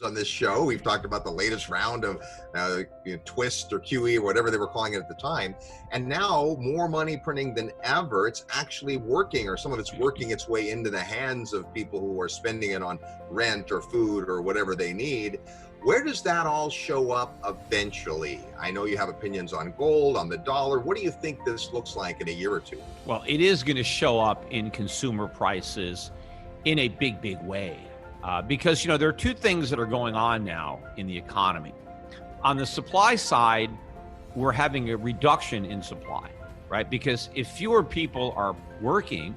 on this show. We've talked about the latest round of Twist or QE or whatever they were calling it at the time. And now more money printing than ever. It's actually working, or some of it's working its way into the hands of people who are spending it on rent or food or whatever they need. Where does that all show up eventually? I know you have opinions on gold, on the dollar. What do you think this looks like in a year or two? Well, it is going to show up in consumer prices in a big, big way. Because, there are two things that are going on now in the economy. On the supply side, we're having a reduction in supply, right? Because if fewer people are working,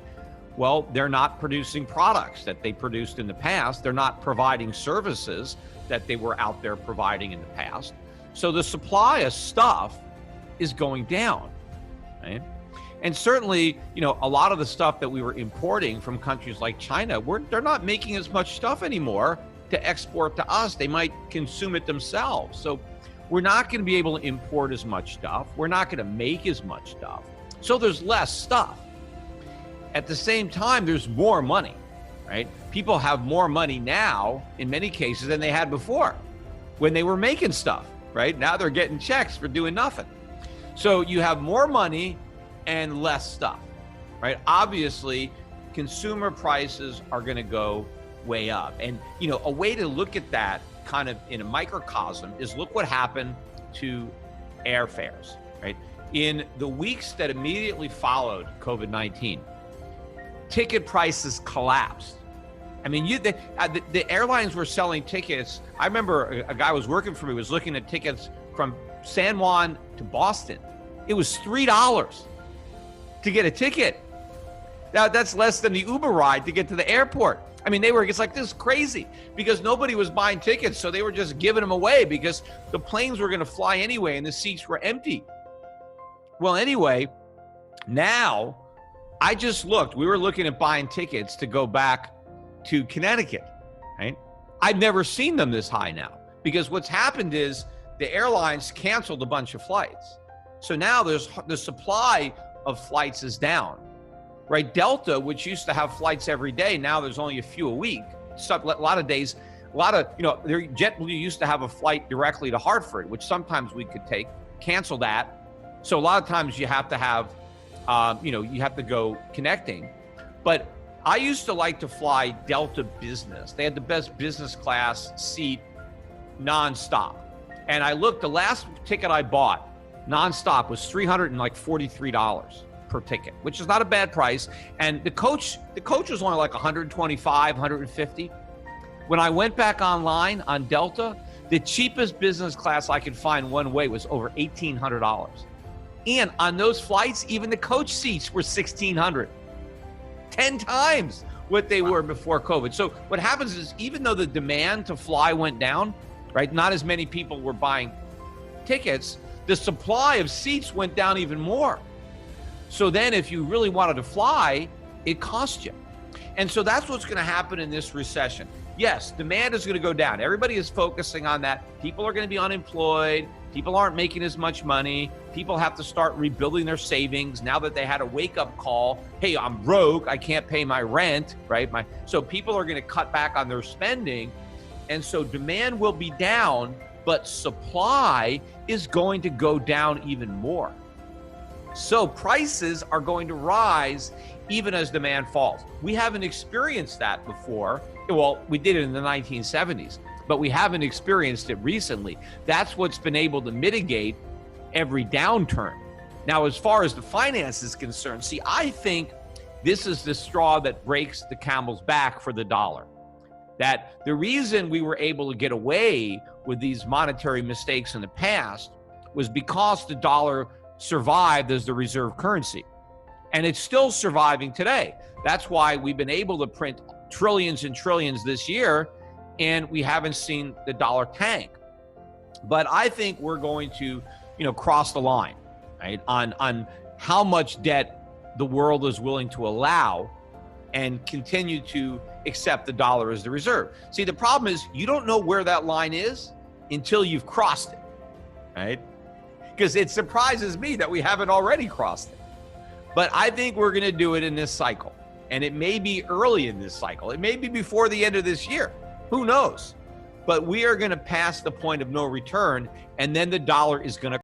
well, they're not producing products that they produced in the past. They're not providing services that they were out there providing in the past. So the supply of stuff is going down, right? And certainly, a lot of the stuff that we were importing from countries like China, they're not making as much stuff anymore to export to us. They might consume it themselves. So we're not going to be able to import as much stuff. We're not going to make as much stuff. So there's less stuff. At the same time, there's more money, right? People have more money now, in many cases, than they had before when they were making stuff, right? Now they're getting checks for doing nothing. So you have more money and less stuff, right? Obviously, consumer prices are going to go way up. And, a way to look at that kind of in a microcosm is look what happened to airfares, right? In the weeks that immediately followed COVID-19, ticket prices collapsed. I mean, the airlines were selling tickets. I remember a guy was working for me was looking at tickets from San Juan to Boston. It was $3 to get a ticket. Now that's less than the Uber ride to get to the airport. I mean, it's like, this is crazy, because nobody was buying tickets. So they were just giving them away because the planes were going to fly anyway and the seats were empty. Well, anyway, now I just looked, we were looking at buying tickets to go back to Connecticut, right? I've never seen them this high now, because what's happened is the airlines canceled a bunch of flights. So now the supply of flights is down, right? Delta, which used to have flights every day, now there's only a few a week. A lot of days, JetBlue used to have a flight directly to Hartford, which sometimes we could take, cancel that. So a lot of times you have to have, you have to go connecting. But I used to like to fly Delta Business. They had the best business class seat nonstop. And I looked, the last ticket I bought nonstop was $343 per ticket, which is not a bad price. And the coach was only like 125, 150. When I went back online on Delta, the cheapest business class I could find one way was over $1,800. And on those flights, even the coach seats were $1,600, 10 times what they were before COVID. So what happens is, even though the demand to fly went down, right? Not as many people were buying tickets, the supply of seats went down even more. So then if you really wanted to fly, it cost you. And so that's what's going to happen in this recession. Yes, demand is going to go down. Everybody is focusing on that. People are going to be unemployed. People aren't making as much money. People have to start rebuilding their savings now that they had a wake-up call. Hey, I'm broke. I can't pay my rent, right? So people are going to cut back on their spending. And so demand will be down, but supply is going to go down even more. So prices are going to rise even as demand falls. We haven't experienced that before. Well, we did it in the 1970s, but we haven't experienced it recently. That's what's been able to mitigate every downturn. Now, as far as the finance is concerned, see, I think this is the straw that breaks the camel's back for the dollar. That the reason we were able to get away with these monetary mistakes in the past was because the dollar survived as the reserve currency. And it's still surviving today. That's why we've been able to print trillions and trillions this year, and we haven't seen the dollar tank. But I think we're going to, cross the line, right, on how much debt the world is willing to allow and continue to accept the dollar as the reserve. See, the problem is you don't know where that line is until you've crossed it, right? Because it surprises me that we haven't already crossed it. But I think we're going to do it in this cycle. And it may be early in this cycle. It may be before the end of this year. Who knows? but we are going to pass the point of no return, and then the dollar is going to